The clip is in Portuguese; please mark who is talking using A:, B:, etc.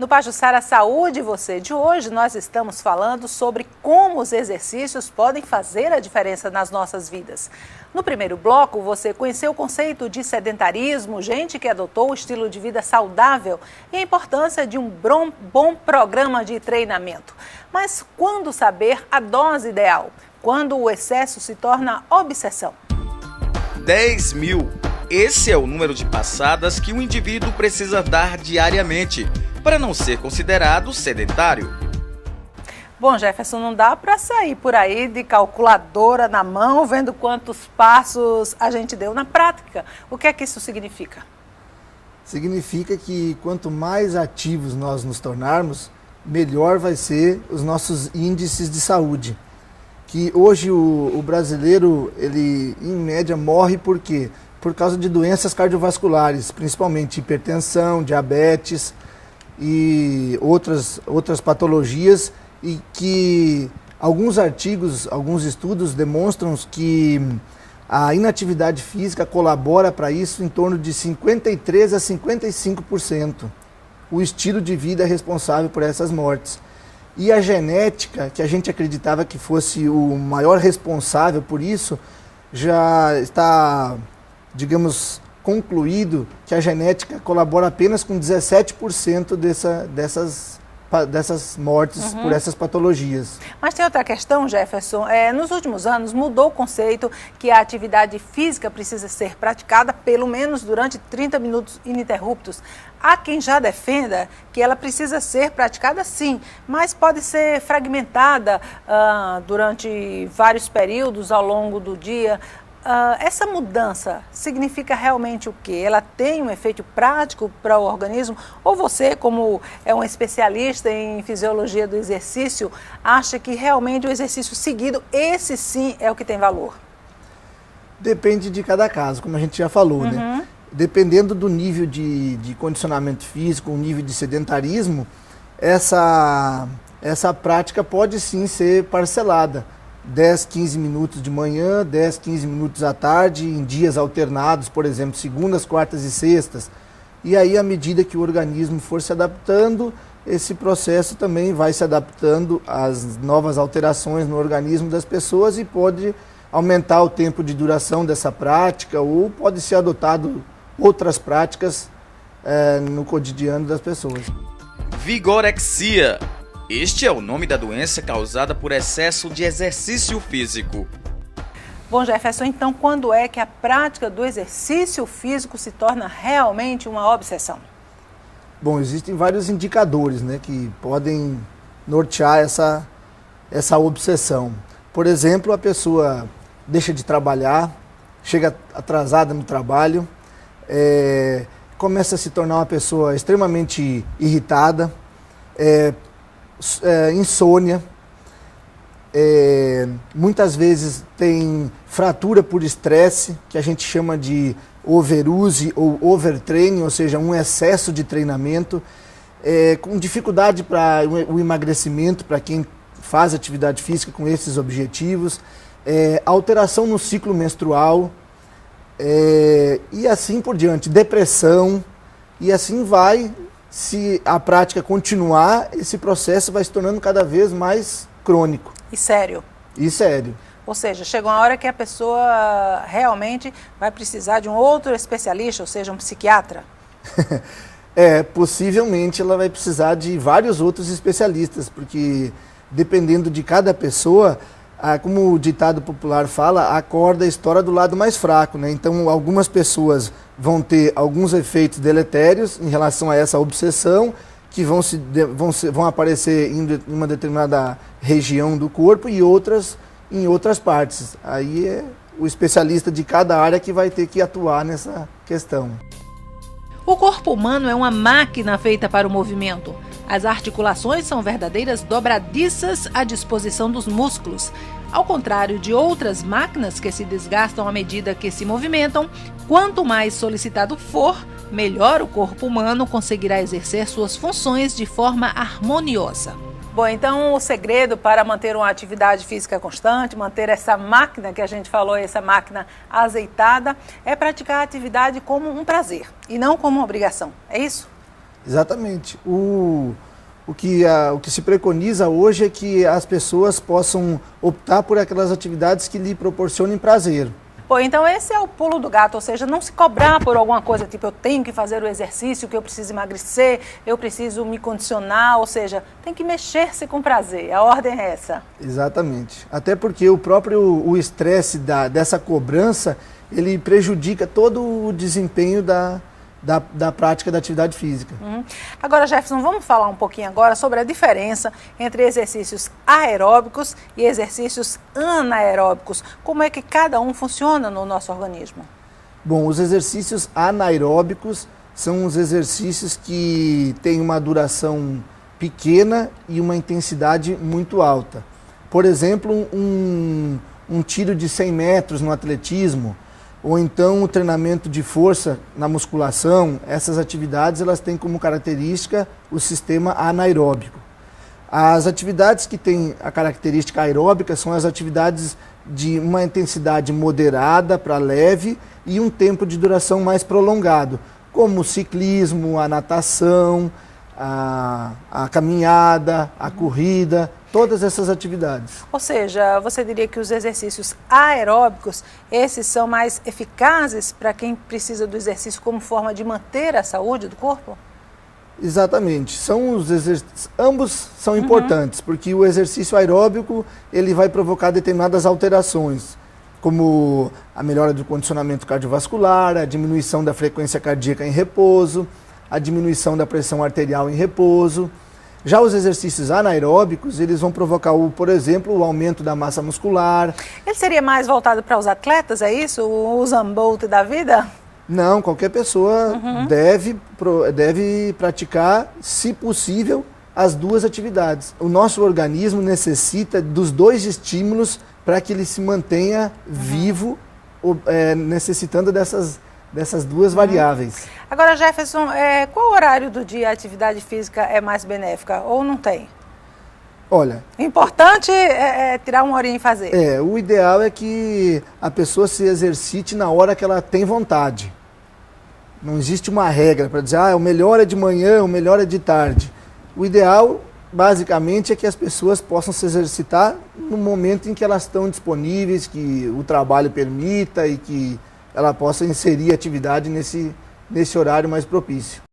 A: No Pajuçara Saúde Você de hoje, nós estamos falando sobre como os exercícios podem fazer a diferença nas nossas vidas. No primeiro bloco, você conheceu o conceito de sedentarismo, gente que adotou o estilo de vida saudável e a importância de um bom programa de treinamento. Mas quando saber a dose ideal? Quando o excesso se torna obsessão?
B: 10 mil. Esse é o número de passadas que um indivíduo precisa dar diariamente para não ser considerado sedentário.
A: Bom, Jefferson, não dá para sair por aí de calculadora na mão, vendo quantos passos a gente deu na prática. O que é que isso significa?
C: Significa que quanto mais ativos nós nos tornarmos, melhor vai ser os nossos índices de saúde. Que hoje o brasileiro, ele em média morre por quê? Por causa de doenças cardiovasculares, principalmente hipertensão, diabetes e outras patologias, e que alguns artigos, alguns estudos demonstram que a inatividade física colabora para isso em torno de 53% a 55%. O estilo de vida é responsável por essas mortes. E a genética, que a gente acreditava que fosse o maior responsável por isso, já está, digamos, concluído que a genética colabora apenas com 17% dessas mortes por essas patologias.
A: Mas tem outra questão, Jefferson. Nos últimos anos mudou o conceito que a atividade física precisa ser praticada pelo menos durante 30 minutos ininterruptos. Há quem já defenda que ela precisa ser praticada sim, mas pode ser fragmentada durante vários períodos ao longo do dia. Essa mudança significa realmente o quê? Ela tem um efeito prático para o organismo? Ou você, como é um especialista em fisiologia do exercício, acha que realmente o exercício seguido, esse sim é o que tem valor?
C: Depende de cada caso, como a gente já falou, né? Dependendo do nível de condicionamento físico, o nível de sedentarismo, essa prática pode sim ser parcelada. 10, 15 minutos de manhã, 10, 15 minutos à tarde, em dias alternados, por exemplo, segundas, quartas e sextas. E aí, à medida que o organismo for se adaptando, esse processo também vai se adaptando às novas alterações no organismo das pessoas e pode aumentar o tempo de duração dessa prática ou pode ser adotado outras práticas no cotidiano das pessoas.
B: Vigorexia. Este é o nome da doença causada por excesso de exercício físico.
A: Bom, Jefferson, então quando é que a prática do exercício físico se torna realmente uma obsessão?
C: Bom, existem vários indicadores, né, que podem nortear essa obsessão. Por exemplo, a pessoa deixa de trabalhar, chega atrasada no trabalho, começa a se tornar uma pessoa extremamente irritada, insônia, muitas vezes tem fratura por estresse, que a gente chama de overuse ou overtraining, ou seja, um excesso de treinamento, com dificuldade para o emagrecimento, para quem faz atividade física com esses objetivos, alteração no ciclo menstrual, e assim por diante, depressão, e assim vai. Se a prática continuar, esse processo vai se tornando cada vez mais crônico.
A: E sério.
C: E sério.
A: Ou seja, chega uma hora que a pessoa realmente vai precisar de um outro especialista, ou seja, um psiquiatra?
C: Possivelmente ela vai precisar de vários outros especialistas, porque dependendo de cada pessoa, como o ditado popular fala, a corda estoura do lado mais fraco, né? Então algumas pessoas vão ter alguns efeitos deletérios em relação a essa obsessão, que vão aparecer em uma determinada região do corpo e outras em outras partes. Aí é o especialista de cada área que vai ter que atuar nessa questão.
A: O corpo humano é uma máquina feita para o movimento. As articulações são verdadeiras dobradiças à disposição dos músculos. Ao contrário de outras máquinas que se desgastam à medida que se movimentam, quanto mais solicitado for, melhor o corpo humano conseguirá exercer suas funções de forma harmoniosa. Bom, então o segredo para manter uma atividade física constante, manter essa máquina que a gente falou, essa máquina azeitada, é praticar a atividade como um prazer e não como uma obrigação. É isso?
C: Exatamente. O que se preconiza hoje é que as pessoas possam optar por aquelas atividades que lhe proporcionem prazer.
A: Pô, então esse é o pulo do gato, ou seja, não se cobrar por alguma coisa, tipo eu tenho que fazer o exercício, que eu preciso emagrecer, eu preciso me condicionar, ou seja, tem que mexer-se com prazer, a ordem é essa.
C: Exatamente, até porque o estresse dessa cobrança, ele prejudica todo o desempenho da prática da atividade física.
A: Agora, Jefferson, vamos falar um pouquinho agora sobre a diferença entre exercícios aeróbicos e exercícios anaeróbicos. Como é que cada um funciona no nosso organismo?
C: Bom, os exercícios anaeróbicos são os exercícios que têm uma duração pequena e uma intensidade muito alta. Por exemplo, um tiro de 100 metros no atletismo, ou então o treinamento de força na musculação. Essas atividades elas têm como característica o sistema anaeróbico. As atividades que têm a característica aeróbica são as atividades de uma intensidade moderada para leve e um tempo de duração mais prolongado, como o ciclismo, a natação, a caminhada, a corrida, todas essas atividades.
A: Ou seja, você diria que os exercícios aeróbicos, esses são mais eficazes para quem precisa do exercício como forma de manter a saúde do corpo?
C: Exatamente. Ambos são importantes, porque o exercício aeróbico ele vai provocar determinadas alterações, como a melhora do condicionamento cardiovascular, a diminuição da frequência cardíaca em repouso, a diminuição da pressão arterial em repouso. Já os exercícios anaeróbicos, eles vão provocar, por exemplo, o aumento da massa muscular.
A: Ele seria mais voltado para os atletas, é isso? O Usain Bolt da vida?
C: Não, qualquer pessoa deve praticar, se possível, as duas atividades. O nosso organismo necessita dos dois estímulos para que ele se mantenha vivo, necessitando dessas duas variáveis.
A: Agora, Jefferson, qual horário do dia a atividade física é mais benéfica ou não tem?
C: Olha...
A: O importante é tirar uma horinha e fazer.
C: O ideal é que a pessoa se exercite na hora que ela tem vontade. Não existe uma regra para dizer, o melhor é de manhã, o melhor é de tarde. O ideal, basicamente, é que as pessoas possam se exercitar no momento em que elas estão disponíveis, que o trabalho permita e que ela possa inserir atividade nesse horário mais propício.